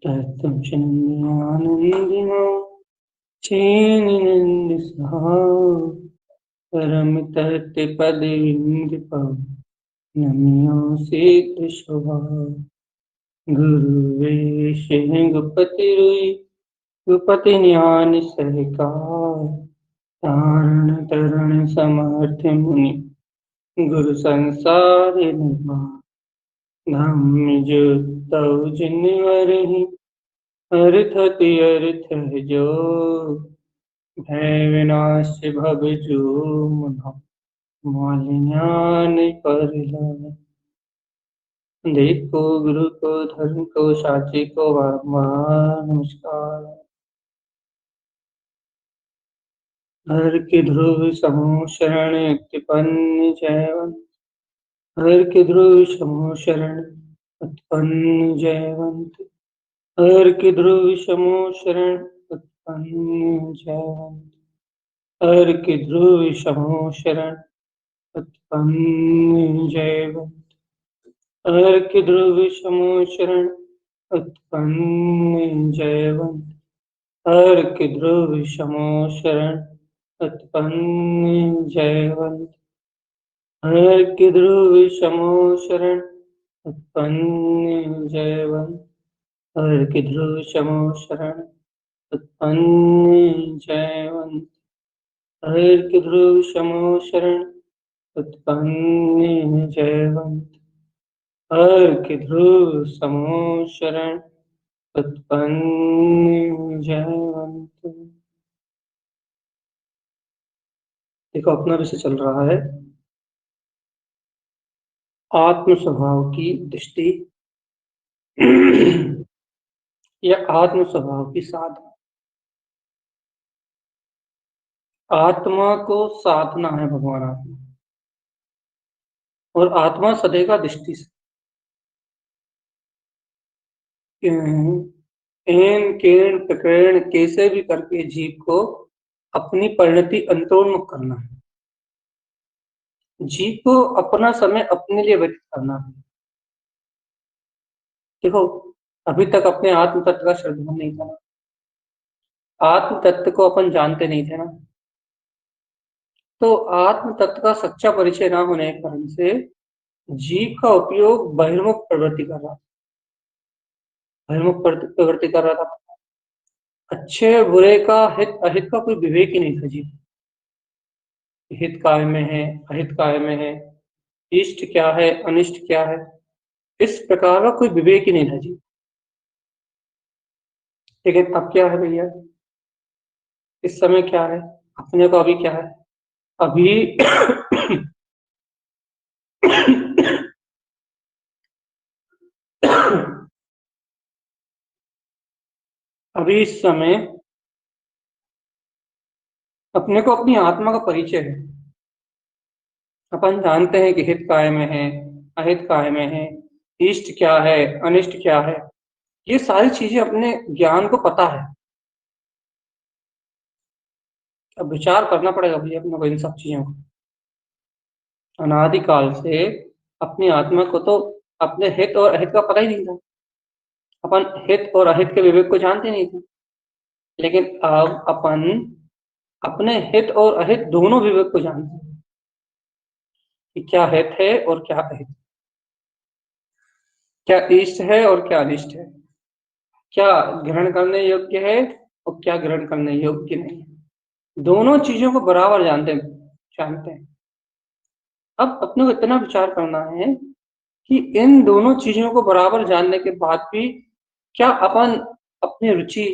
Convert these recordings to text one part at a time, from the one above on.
तत्तम आनंदिनो छेनिनंद सहा परम तत्व पद इंद्र पव नमियो सिद्ध स्वभाव गुरुवे गुपति रुई गुपति ज्ञान सहकार तारण तरण समर्थ मुनि गुरु संसार निवार धम्म जो तव जिनवरहि अर्थति अर्थ जो भय विनाश भव जो मुना मालिन्यान पर लाए देव को गुरु को धर्म को साची को बारंबार नमस्कार। हर के ध्रुव समूह शरण उत्पन्न जयवंत हर के ध्रुव समूह शरण उत्पन्न जयवंत हर के ध्रुव समूह शरण उत्पन्न जयवंत हर के ध्रुव समूह शरण उत्पन्न जयवंत हर के ध्रुव समूह शरण उत्पन्न जयवंत हर के ध्रुव समूह शरण उत्पन्न जयवंत हर के ध्रुव समूह शरण उत्पन्न जयवंत हर के ध्रुव समूह शरण उत्पन्न जयवंत हर के ध्रुव समूह शरण उत्पन्न जयवंत हर के ध्रुव समूह शरण उत्पन्न जयवंत। देखो अपना विषय चल रहा है आत्म स्वभाव की दृष्टि या आत्म स्वभाव की साधना। आत्मा को साधना है भगवान आत्मा और आत्मा सदैव दृष्टि से एन केन प्रकरण कैसे भी करके जीव को अपनी परिणति अंतरोन्मुख करना है। जीव को अपना समय अपने लिए व्यतीत करना है। देखो अभी तक अपने आत्म तत्व का श्रद्धा नहीं था, आत्म तत्व को अपन जानते नहीं थे ना, तो आत्म तत्व का सच्चा परिचय ना होने के कारण से जीव का उपयोग बहिर्मुख प्रवृत्ति कर रहा था, बहिर्मुख प्रवृत्ति कर रहा था। अच्छे बुरे का हित अहित का कोई विवेक ही नहीं था जीव। हित काय में है, अहित काय में है, इष्ट क्या है, अनिष्ट क्या है, इस प्रकार का कोई विवेक ही नहीं था जीव। लेकिन अब क्या है भैया, इस समय क्या है, अपने को अभी क्या है, अभी अभी इस समय अपने को अपनी आत्मा का परिचय है। अपन जानते हैं कि हित काय में है, अहित काय में है, इष्ट क्या है, अनिष्ट क्या है, ये सारी चीजें अपने ज्ञान को पता है। अब विचार करना पड़ेगा भैया अपने को इन सब चीजों को। अनादिकाल से अपनी आत्मा को तो अपने हित और अहित का पता ही नहीं था। अपन हित और अहित के विवेक को जानते नहीं थे, लेकिन अब अपन अपने हित और अहित दोनों विवेक को जानते हैं कि क्या हित है और क्या अहित, क्या इष्ट है और क्या अनिष्ट है, क्या ग्रहण करने योग्य है और क्या ग्रहण करने योग्य नहीं है। दोनों चीजों को बराबर जानते हैं। अब अपने को इतना विचार करना है कि इन दोनों चीजों को बराबर जानने के बाद भी क्या अपन अपनी रुचि,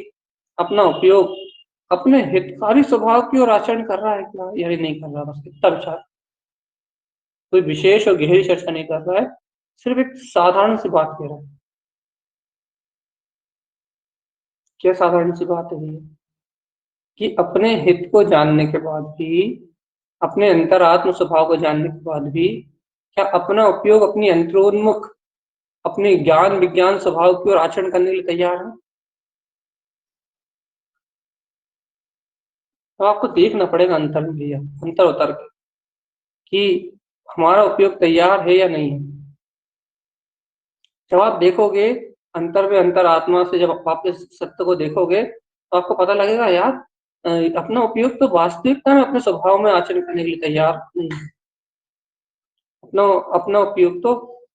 अपना उपयोग अपने हितकारी स्वभाव की ओर आचरण कर रहा है क्या या नहीं कर रहा, बस इतना विचार। कोई विशेष और गहरी चर्चा नहीं कर रहा है, सिर्फ एक साधारण सी बात कह रहा है। क्या साधारण सी बात है ये कि अपने हित को जानने के बाद भी, अपने अंतरात्म स्वभाव को जानने के बाद भी क्या अपना उपयोग अपनी अंतरोन्मुख, अपने ज्ञान विज्ञान स्वभाव की ओर आचरण करने के लिए तैयार है। तो आपको देखना पड़ेगा अंतर भैया, अंतर उतर के कि हमारा उपयोग तैयार है या नहीं है। जब आप देखोगे अंतर में अंतर आत्मा से जब आप इस सत्य को देखोगे तो आपको पता लगेगा यार, अपना उपयोग तो वास्तविकता में अपने स्वभाव में आचरण करने के लिए तैयार नहीं है। अपना अपना उपयोग तो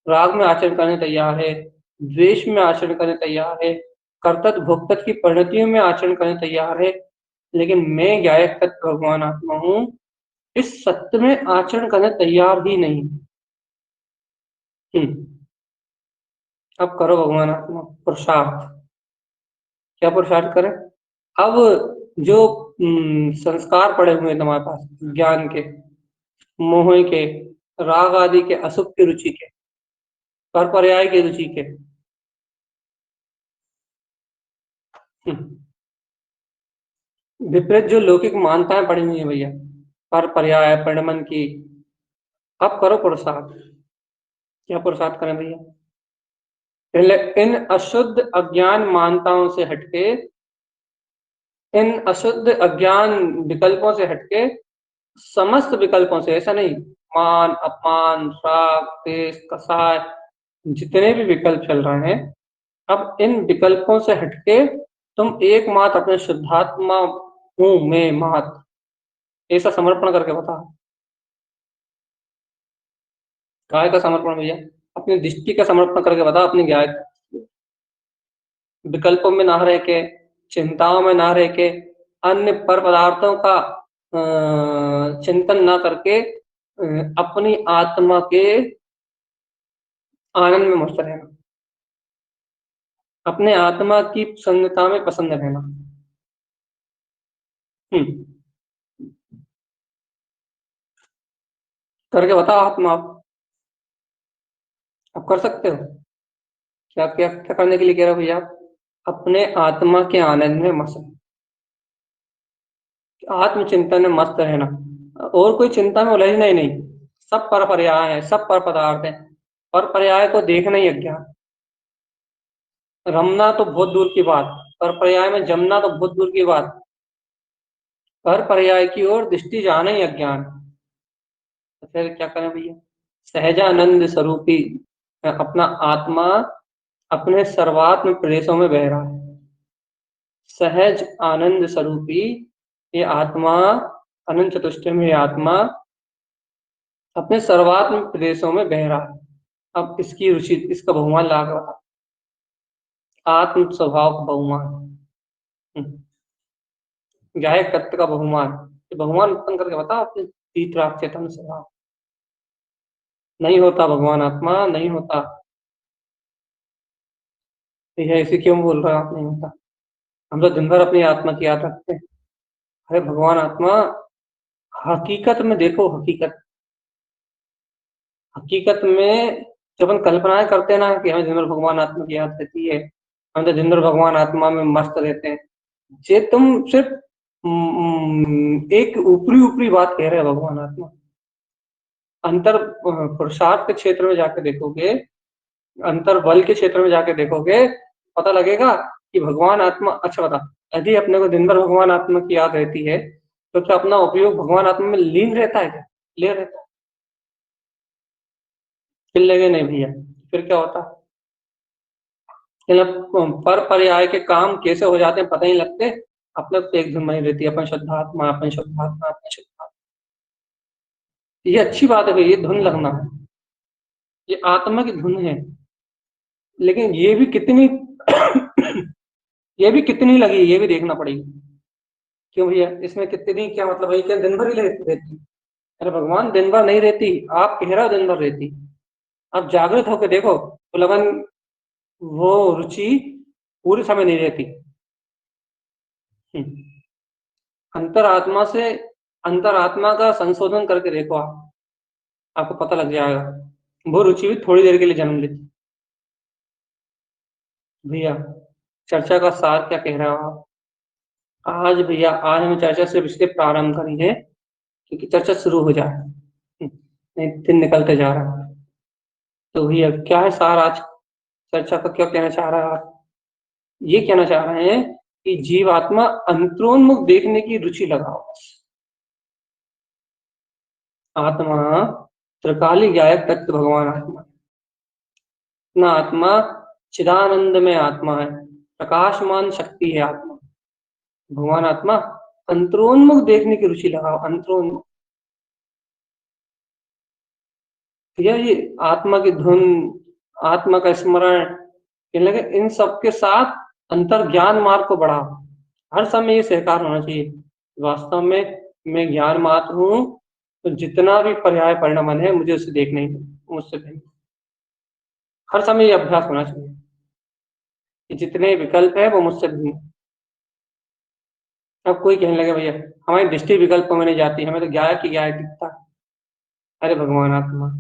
राग में आचरण करने तैयार है, द्वेष में आचरण करने तैयार है, कर्तव्य भोक्तव्य की परिणतियों में आचरण करने तैयार है। लेकिन मैं गायक तत्व भगवान आत्मा हूँ, इस सत्य में आचरण करने तैयार ही नहीं। हम्म। अब करो भगवान आत्मा पुरुषार्थ। क्या पुरुषार्थ करें? अब जो संस्कार पड़े हुए हैं तुम्हारे पास, ज्ञान के, मोह के, राग आदि के, अशुभ की रुचि के, पर पर्याय की रुचि के, विपरीत जो लौकिक मान्यताएं पड़ी हुई है भैया, पर पर्याय परिणमन की, अब करो पुरुषार्थ। क्या पुरुषार्थ करें भैया? पहले इन अशुद्ध अज्ञान मान्यताओं से हटके, इन अशुद्ध अज्ञान विकल्पों से हटके, समस्त विकल्पों से, ऐसा नहीं, मान अपमान राग द्वेष कसाय, जितने भी विकल्प चल रहे हैं, अब इन विकल्पों से हटके तुम एकमात्र अपने शुद्धात्मा हूं मैं मात्र, ऐसा समर्पण करके बता। काय का समर्पण भैया? अपनी दृष्टि का समर्पण करके बता, अपनी गाय विकल्पों में ना रह के, चिंताओं में ना रह के, अन्य पर पदार्थों का चिंतन ना करके, अपनी आत्मा के आनंद में मस्त रहना, अपने आत्मा की प्रसन्नता में प्रसन्न रहना। हम्म। करके बताओ आत्मा, आप कर सकते हो? क्या क्या क्या करने के लिए कह रहे हो भैया आप? अपने आत्मा के आनंद में मस्त, आत्मचिंतन में मस्त रहना, और कोई चिंता में उलझना ही नहीं। सब पर पर्याय है, सब पर पदार्थ है, पर पर्याय को देखना ही अज्ञान। रमना तो बहुत दूर की बात, पर पर्याय में जमना तो बहुत दूर की बात, पर पर्याय की ओर दृष्टि जाना ही अज्ञान। तो फिर क्या करें भैया? सहजानंद स्वरूपी अपना आत्मा अपने सर्वात्म प्रदेशों में बह रहा है। सहज आनंद स्वरूपी ये आत्मा, अनंत चतुष्टय में ये आत्मा अपने सर्वात्म प्रदेशों में बह रहा है। अब इसकी रुचि, इसका बहुमान ला के बता, आत्म स्वभाव का बहुमान, गायक तत्व का बहुमान, ये बहुमान उत्पन्न करके बता अपने तीतराग चेतन स्वभाव। नहीं होता भगवान आत्मा, नहीं होता। ये ऐसे क्यों बोल रहा है आप नहीं होता? हम तो दिन भर अपनी आत्मा की याद रखते हैं। अरे भगवान आत्मा, हकीकत में देखो, हकीकत, हकीकत में जब हम कल्पनाएं करते हैं ना कि हमें दिन भर भगवान आत्मा की याद रहती है, हम तो दिन भर भगवान आत्मा में मस्त रहते हैं, ये तुम सिर्फ एक ऊपरी ऊपरी बात कह रहे हो। भगवान आत्मा अंतर पुरुषार्थ के क्षेत्र में जाके देखोगे, अंतर बल के क्षेत्र में जाके देखोगे, पता लगेगा कि भगवान आत्मा, अच्छा बता, यदि अपने को दिन भर भगवान आत्मा की याद रहती है तो क्या अपना उपयोग भगवान आत्मा में लीन रहता है क्या? ले रहता है? फिर लगे नहीं भैया, फिर क्या होता? पर पर्याय के काम कैसे हो जाते हैं पता ही लगते, अपने तो एक धुन बनी रहती है, अपन शुद्धात्मा अपन शुद्धात्मा अपन शुद्धात्मा। ये अच्छी बात है भाई, ये धुन लगना है, ये आत्मा की धुन है। लेकिन ये भी कितनी ये भी कितनी लगी, ये भी देखना पड़ेगी। क्यों भैया, इसमें कितनी क्या मतलब है? क्या दिन भर ही रहती? अरे भगवान दिन भर नहीं रहती, आप कह रहे हो दिन भर रहती। आप जागृत होकर देखो तो लगन, वो रुचि पूरे समय नहीं रहती। अंतरात्मा से, अंतरात्मा का संशोधन करके देखो आप, आपको पता लग जाएगा। वो रुचि भी थोड़ी देर के लिए जन्म लेती। भैया चर्चा का सार क्या कह रहे हो आप? आज भैया, आज हमें चर्चा सिर्फ इसलिए प्रारंभ करी है क्योंकि चर्चा शुरू हो जाए, नहीं दिन निकलते जा रहा है। तो भैया क्या है सार आज चर्चा का, क्या कहना चाह रहा है आप? ये कहना चाह रहे हैं कि जीवात्मा अंतरोन्मुख देखने की रुचि लगाओ। आत्मा त्रिकाली गायक तत्व भगवान आत्मा, अपना आत्मा चिदानंद में आत्मा है, प्रकाशमान शक्ति है आत्मा, भगवान आत्मा। अंतरोन्मुख देखने की रुचि लगाओ, अंतरोन्मुख। ये आत्मा की धुन, आत्मा का स्मरण, कहने लगे इन सब के साथ अंतर ज्ञान मार्ग को बढ़ाओ। हर समय ये सहकार होना चाहिए, वास्तव में मैं ज्ञान मात्र हूँ, तो जितना भी पर्याय परिणाम है मुझे उसे देखना ही नहीं, मुझसे नहीं। हर समय ये अभ्यास होना चाहिए कि जितने विकल्प है वो मुझसे भिन्न। अब कोई कहने लगे भैया हमारी दृष्टि विकल्पों में नहीं जाती, हमें तो गायक की गायक दिखता है। अरे भगवान आत्मा,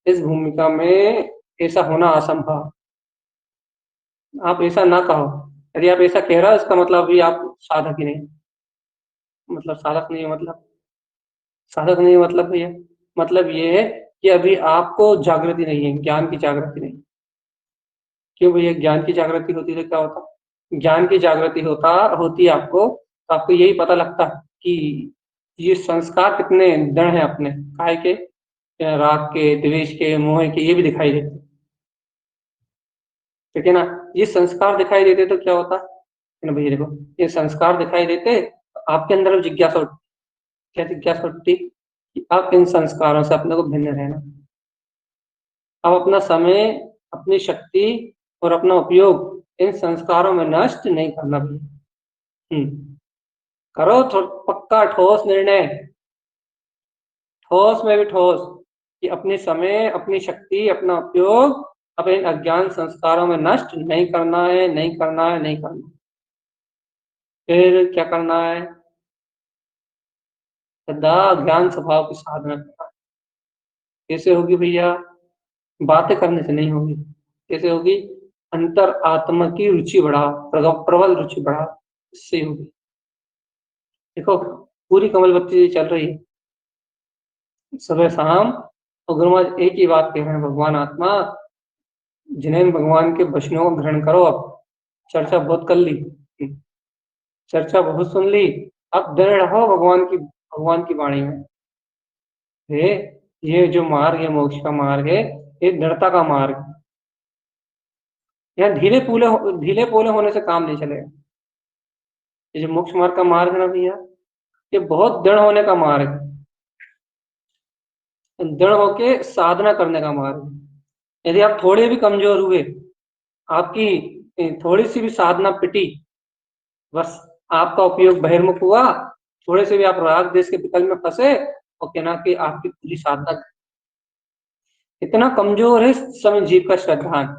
इस भूमिका में ऐसा होना असंभव। आप ऐसा ना कहो। यदि आप ऐसा कह रहे हो इसका मतलब भी आप साधक ही नहीं, मतलब साधक नहीं है, मतलब साधक नहीं है, मतलब भैया मतलब ये है कि अभी आपको जागृति नहीं है, ज्ञान की जागृति नहीं। क्यों भैया, ज्ञान की जागृति होती तो क्या होता? ज्ञान की जागृति होती है आपको, तो आपको यही पता लगता है कि ये संस्कार कितने दृढ़ हैं अपने, काहे के, राग के, द्वेष के, मोह के, ये भी दिखाई देते, ठीक है ना। ये संस्कार दिखाई देते तो क्या होता है ना भैया, देखो ये संस्कार दिखाई देते तो आपके अंदर जिज्ञासा उठती। क्या जिज्ञासा उठती? कि अब इन संस्कारों से अपने को भिन्न रहना, अब अपना समय, अपनी शक्ति और अपना उपयोग इन संस्कारों में नष्ट नहीं करना भैया। करो पक्का ठोस निर्णय, ठोस में भी ठोस, कि अपने समय, अपनी शक्ति, अपना उपयोग अपने अज्ञान संस्कारों में नष्ट नहीं करना है, नहीं करना है, नहीं करना। फिर क्या करना है? सदा ज्ञान स्वभाव की साधना करना। कैसे होगी भैया? बातें करने से नहीं होगी। कैसे होगी? अंतर आत्मा की रुचि बढ़ाओ, प्रबल रुचि बढ़ाओ, इससे होगी। देखो पूरी कमलबत्ती चल रही है सुबह शाम, और गुरु महाराज एक ही बात कह रहे हैं, भगवान आत्मा जिन्हें भगवान के वचनों को ग्रहण करो। अब चर्चा बहुत कर ली, चर्चा बहुत सुन ली, अब दृढ़ रहो भगवान की वाणी में। ये जो मार्ग है, मोक्ष का मार्ग है, ये दृढ़ता का मार्ग है। यहाँ ढीले पोले होने से काम नहीं चलेगा। ये जो मोक्ष मार्ग का मार्ग है ना भैया, ये बहुत दृढ़ होने का मार्ग है, दृढ़ होके साधना करने का मार्ग है। यदि आप थोड़े भी कमजोर हुए, आपकी थोड़ी सी भी साधना पिटी, बस आपका उपयोग बहिर्मुख हुआ, थोड़े से भी आप राग देश के विकल्प में फंसे, और कहना कि आपकी पूरी साधना। इतना कमजोर है इस समय जीव का श्रद्धान,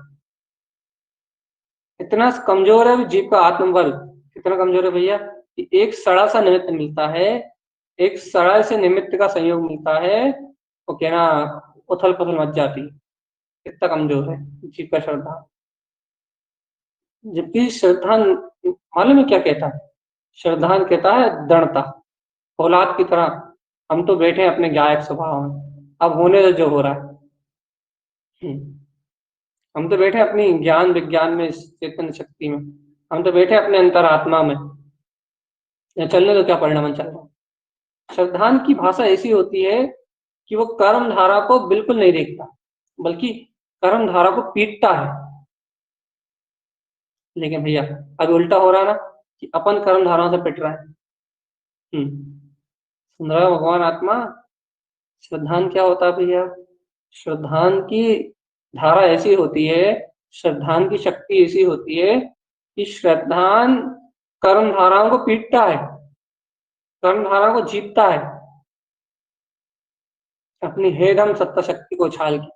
इतना कमजोर है जीव का आत्मबल। कितना कमजोर है भैया कि एक सड़ा सा निमित्त मिलता है, एक सड़ा से निमित्त का संयोग मिलता है, तो कहना उथल पुथल मच जाती है। इतना कमजोर है जीव का श्रद्धा। जबकि श्रद्धान मालूम है क्या कहता है? श्रद्धान कहता है दृढ़ता, फौलाद की तरह। हम तो बैठे हैं अपने गायक स्वभाव में, अब होने दो जो हो रहा है। हम तो बैठे अपनी ज्ञान विज्ञान में, चेतन शक्ति में, हम तो बैठे अपने अंतरात्मा में, या चलने तो क्या परिणाम चल रहा है। श्रद्धान की भाषा ऐसी होती है कि वो कर्म धारा को बिल्कुल नहीं देखता, बल्कि कर्म धारा को पीटता है। लेकिन भैया अभी उल्टा हो रहा है ना, कि अपन कर्म धाराओं से पिट रहा है। सुन रहा है भगवान आत्मा? श्रद्धान क्या होता है भैया? श्रद्धान की धारा ऐसी होती है, श्रद्धान की शक्ति ऐसी होती है कि श्रद्धान कर्म धाराओं को पीटता है, कर्म धाराओं को जीतता है, अपनी हेदम सत्ता शक्ति को उछाल के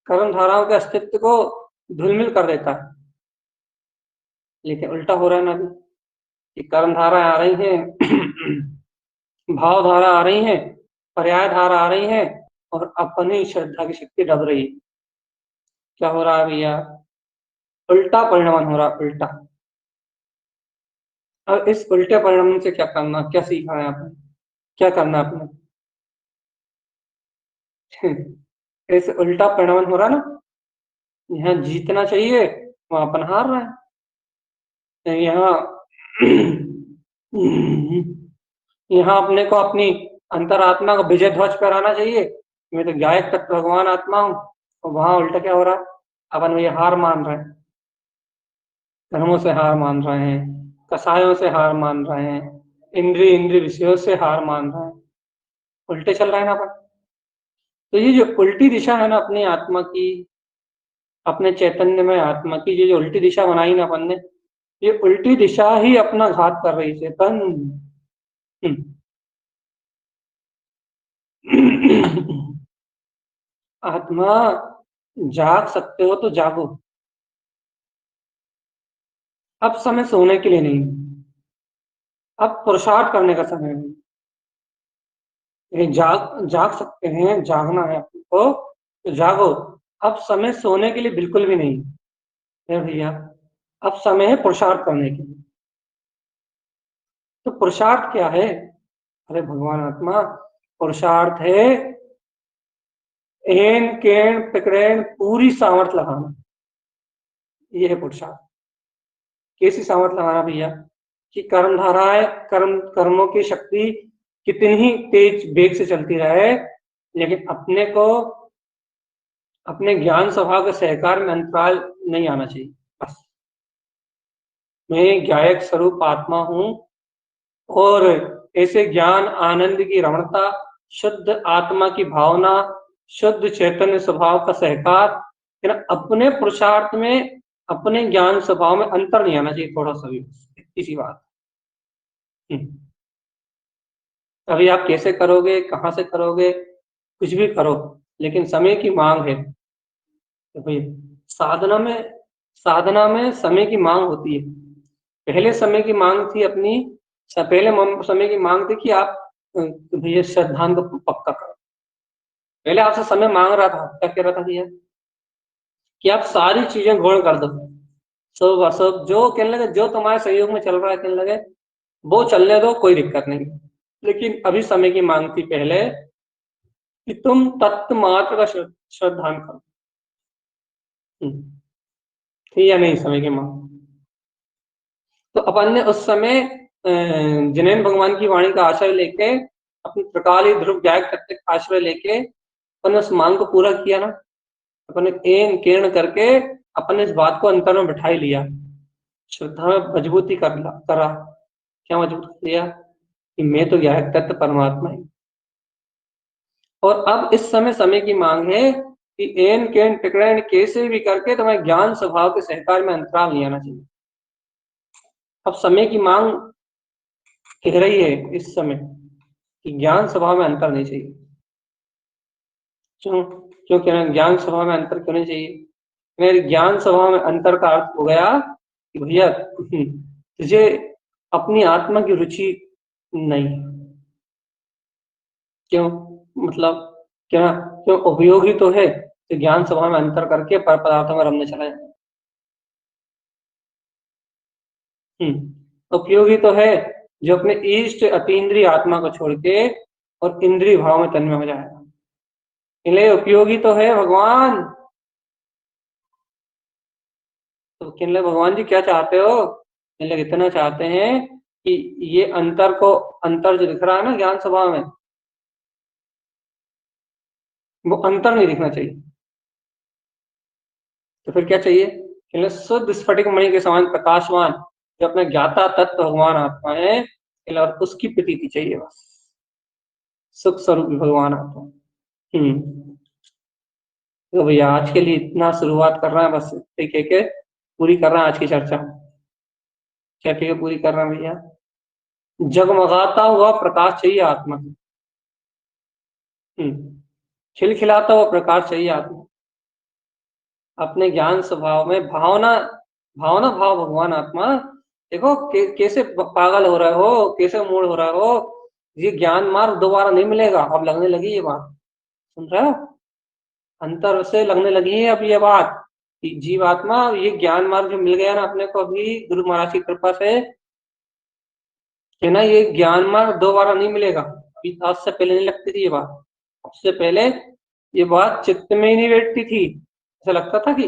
कर्म धाराओं के अस्तित्व को धूलमिल कर देता है। लेकिन उल्टा हो रहा है ना अभी, कि कर्म धारा आ रही है, भाव धारा आ रही है, पर्याय धारा आ रही है, और अपनी श्रद्धा की शक्ति दब रही है। क्या हो रहा है भैया? उल्टा परिणाम हो रहा है, उल्टा। अब इस उल्टे परिणाम से क्या करना, क्या सीखना है आपने, क्या करना है आपने? इस उल्टा परिणाम हो रहा है ना, यहाँ जीतना चाहिए, वहां अपन हार रहा है। यहाँ यहाँ अपने को अपनी अंतरात्मा को विजय ध्वज फहराना चाहिए, मैं तो गायक तक भगवान आत्मा हूँ, और वहां उल्टा क्या हो रहा है? अपन में ये हार मान रहे हैं, धर्मों से हार मान रहे हैं, कसायों से हार मान रहे हैं, इंद्रिय इंद्रिय विषयों से हार मान रहे हैं, उल्टे चल रहे हैं ना अपन। तो ये जो उल्टी दिशा है ना अपनी आत्मा की, अपने चैतन्य में आत्मा की ये जो उल्टी दिशा बनाई ना अपन ने, ये उल्टी दिशा ही अपना घात कर रही चेतन। आत्मा, जाग सकते हो तो जागो। अब समय सोने के लिए नहीं, अब पुरुषार्थ करने का समय नहीं। ये जाग जाग सकते हैं, जागना है आपको तो जागो। अब समय सोने के लिए बिल्कुल भी नहीं है भैया, अब समय है पुरुषार्थ करने के लिए। तो पुरुषार्थ क्या है? अरे भगवान आत्मा, पुरुषार्थ है एन केन पिकड़ेन पूरी सामर्थ्य लगाना। ये है पुरुषार्थ। कैसी सामर्थ्य लगाना भैया? कि कर्म धाराएं, कर्मों की शक्ति कितनी ही तेज वेग से चलती रहे, लेकिन अपने को अपने ज्ञान स्वभाव के सहकार में अंतराल नहीं आना चाहिए। बस मैं गायक स्वरूप आत्मा हूं, और ऐसे ज्ञान आनंद की रमणता, शुद्ध आत्मा की भावना, शुद्ध चैतन्य स्वभाव का सहकार, अपने पुरुषार्थ में अपने ज्ञान स्वभाव में अंतर नहीं आना चाहिए थोड़ा सा भी, इसी बात। अभी आप कैसे करोगे, कहाँ से करोगे, कुछ भी करो, लेकिन समय की मांग है। तो भाई साधना में समय की मांग होती है। पहले समय की मांग थी अपनी, समय की मांग थी कि आप भैया श्रद्धांत को पक्का करो। पहले आपसे समय मांग रहा था, क्या कह रहा था भैया? कि आप सारी चीजें गौण कर दो, सब सब जो कहने लगे, जो तुम्हारे सहयोग में चल रहा है कहने लगे, वो चलने दो, कोई दिक्कत नहीं। लेकिन अभी समय की मांग थी पहले कि तुम तत्व मात्र का श्रद्धान करो। थी या नहीं समय की मांग? तो अपन ने उस समय जिनेन्द्र भगवान की वाणी का आश्रय लेके, अपनी त्रिकाली ध्रुव गायक तत्व का आश्रय लेके अपन ने उस मांग को पूरा किया ना। अपन ने एन किरण करके अपन ने इस बात को अंतर में बिठा ही लिया, श्रद्धा में मजबूती करा। क्या मजबूत किया? कि मैं तो गायक तत्व परमात्मा ही। और अब इस समय की मांग है कि एन केन टिकड़ेन कैसे भी करके तुम्हें ज्ञान स्वभाव के सहकार में अंतराल नहीं आना चाहिए। अब समय की मांग कह रही है इस समय कि ज्ञान स्वभाव में अंतर नहीं चाहिए। क्यों? क्यों कह रहे हैं ज्ञान स्वभाव में अंतर क्यों नहीं चाहिए? मेरे ज्ञान स्वभाव में अंतर का अर्थ हो गया कि भैया तुझे अपनी आत्मा की रुचि नहीं। क्यों? मतलब क्या? क्यों? उपयोगी तो है तो ज्ञान स्वभाव में अंतर करके पर पदार्थों में रमने चला जाए। उपयोगी तो है जो अपने इष्ट अतीन्द्रिय आत्मा को छोड़ के और इंद्रिय भाव में तन्मय हो जाएगा। इसलिए उपयोगी तो है भगवान। तो कहने लगे भगवान जी क्या चाहते हो? कहने लगे इतना चाहते हैं कि ये अंतर जो दिख रहा है ना ज्ञान स्वभाव में, वो अंतर नहीं दिखना चाहिए। तो फिर क्या चाहिए? कहने लगे शुद्ध स्फटिक मणि के समान प्रकाशवान जो अपने ज्ञाता तत्व भगवान आत्मा है, और उसकी प्रतीति चाहिए बस। सुख स्वरूप भगवान आत्मा। हम्म तो भैया आज के लिए इतना शुरुआत कर रहे हैं, बस ठीक है के पूरी कर रहे हैं आज की चर्चा। क्या ठीक है, पूरी कर रहे हैं भैया। जगमगाता हुआ प्रकाश चाहिए आत्मा को। खिलखिलाता हुआ प्रकाश चाहिए आत्मा। अपने ज्ञान स्वभाव में भावना भावना भाव भगवान आत्मा। देखो कैसे पागल हो रहे हो, कैसे मूड हो रहा हो। ये ज्ञान मार्ग दोबारा नहीं मिलेगा, अब लगने लगी ये बात। सुन रहे हो? अंतर से लगने लगी है अब ये बात कि जीवात्मा ये ज्ञान मार्ग जो मिल गया ना अपने को अभी गुरु महाराज की कृपा से, कि ना ये ज्ञान मार्ग दोबारा नहीं मिलेगा। अभी आज से पहले नहीं लगती थी ये बात। उससे पहले ये बात चित्त में ही नहीं बैठती थी। ऐसा लगता था कि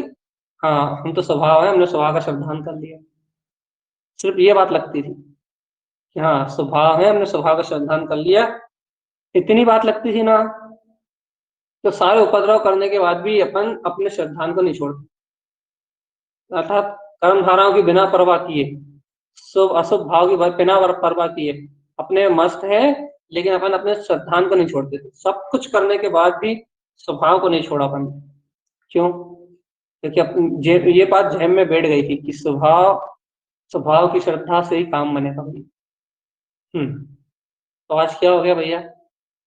हाँ हम तो स्वभाव है, हमने स्वभाव का श्रद्धान कर लिया। सिर्फ ये बात लगती थी कि हाँ स्वभाव है, हमने स्वभाव का श्रद्धान कर लिया। इतनी बात लगती थी ना, तो सारे उपद्रव करने के बाद भी अपन अपने श्रद्धान को नहीं छोड़ते। अर्थात कर्म धाराओं की बिना परवाह किए, शुभ अशुभ भाव की बिना परवाह किए अपने मस्त है, लेकिन अपन अपने सिद्धांत को नहीं छोड़ते थे। सब कुछ करने के बाद भी स्वभाव को नहीं छोड़ा अपन। क्यों? क्योंकि ये बात जहन में बैठ गई थी कि स्वभाव स्वभाव की श्रद्धा से ही काम बनेगा भाई। तो आज क्या हो गया भैया,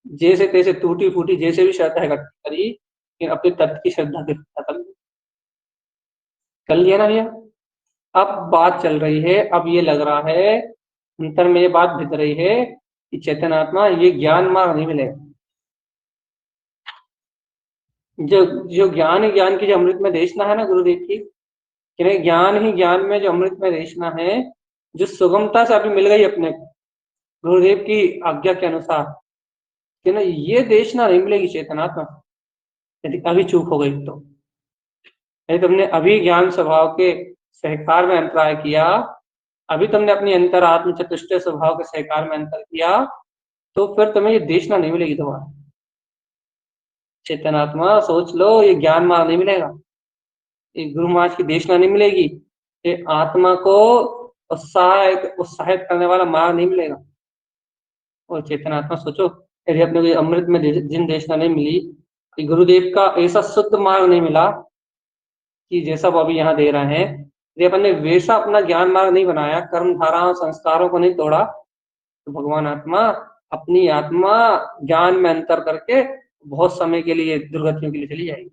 जैसे तैसे टूटी फूटी जैसे भी श्रद्धा है करी, लेकिन अपने तत्व की श्रद्धा की कर लिया ना भैया। अब बात चल रही है, अब ये लग रहा है अंतर में ये बात भिड़ रही है कि चेतन आत्मा ये ज्ञान मार्ग नहीं मिलेगा। जो जो ज्ञान ही ज्ञान की जो अमृत में देशना है ना गुरुदेव की, कि नहीं ज्ञान ही ज्ञान में जो अमृत में देशना है, जो सुगमता से अभी मिल गई अपने को गुरुदेव की आज्ञा के अनुसार, कि ना ये देशना नहीं मिलेगी चेतनात्मा, यदि अभी चूक हो गई तो। यदि तुमने अभी ज्ञान स्वभाव के सहकार में अंतराय किया, अभी तुमने अपनी अंतरात्म चतुष्टय स्वभाव के सहकार में अंतर किया, तो फिर तुम्हें ये देशना नहीं मिलेगी दोबारा। चेतनात्मा सोच लो, ये ज्ञान मार्ग नहीं मिलेगा, ये गुरु महाराज की देशना नहीं मिलेगी, ये आत्मा को उत्साहित करने वाला मार्ग नहीं मिलेगा। और चेतनात्मा सोचो, यदि अपने को अमृत में जिन देशना नहीं मिली, कि गुरुदेव का ऐसा शुद्ध मार्ग नहीं मिला कि जैसा वो अभी यहाँ दे रहे हैं, यदि अपन ने वैसा अपना ज्ञान मार्ग नहीं बनाया, कर्म धाराओं संस्कारों को नहीं तोड़ा, तो भगवान आत्मा अपनी आत्मा ज्ञान में अंतर करके बहुत समय के लिए दुर्गतियों के लिए चली जाएगी।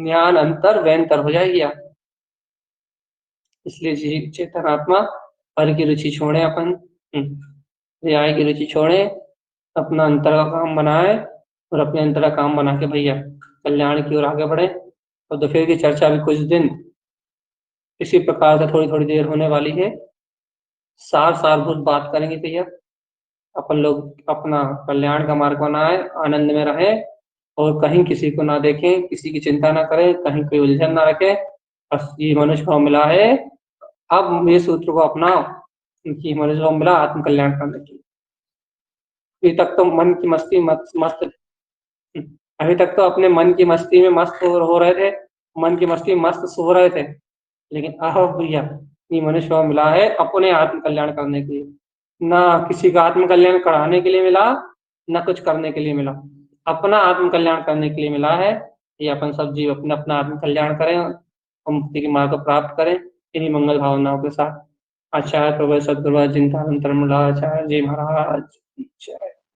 ज्ञान अंतर व्यंतर हो जाएगी आप। इसलिए चेतन आत्मा पर की रुचि छोड़े अपन, न्याय की रुचि छोड़े, अपना अंतर का काम बनाए और अपने अंतर का काम बना के भैया कल्याण की ओर आगे बढ़े। और दोपहर की चर्चा भी कुछ दिन इसी प्रकार से थोड़ी थोड़ी देर होने वाली है। सारभूत बात करेंगे भैया, अपन लोग अपना कल्याण का मार्ग बनाए, आनंद में रहे और कहीं किसी को ना देखें, किसी की चिंता ना करें, कहीं कोई उलझन ना रखे। बस ये मनुष्य भाव मिला है, अब ये सूत्र को अपनाओ कि मनुष्य भाव मिला आत्म कल्याण करने की। अभी तक तो मन की मस्ती मस्त अभी तक तो अपने मन की मस्ती में मस्त हो रहे थे, मन की मस्ती में मस्त सो रहे थे, लेकिन अब भैया ये मनुष्य भाव मिला है अपने आत्म कल्याण करने के लिए, ना किसी का आत्म कल्याण कराने के लिए मिला, ना कुछ करने के लिए मिला, अपना आत्म कल्याण करने के लिए मिला है। ये अपन सब जीव अपना अपना आत्म कल्याण करें और मुक्ति की मार्ग को प्राप्त करें इन्हीं मंगल भावनाओं के साथ। आचार्य प्रभु सदगुरु जिंता आचार्य जी महाराज जय।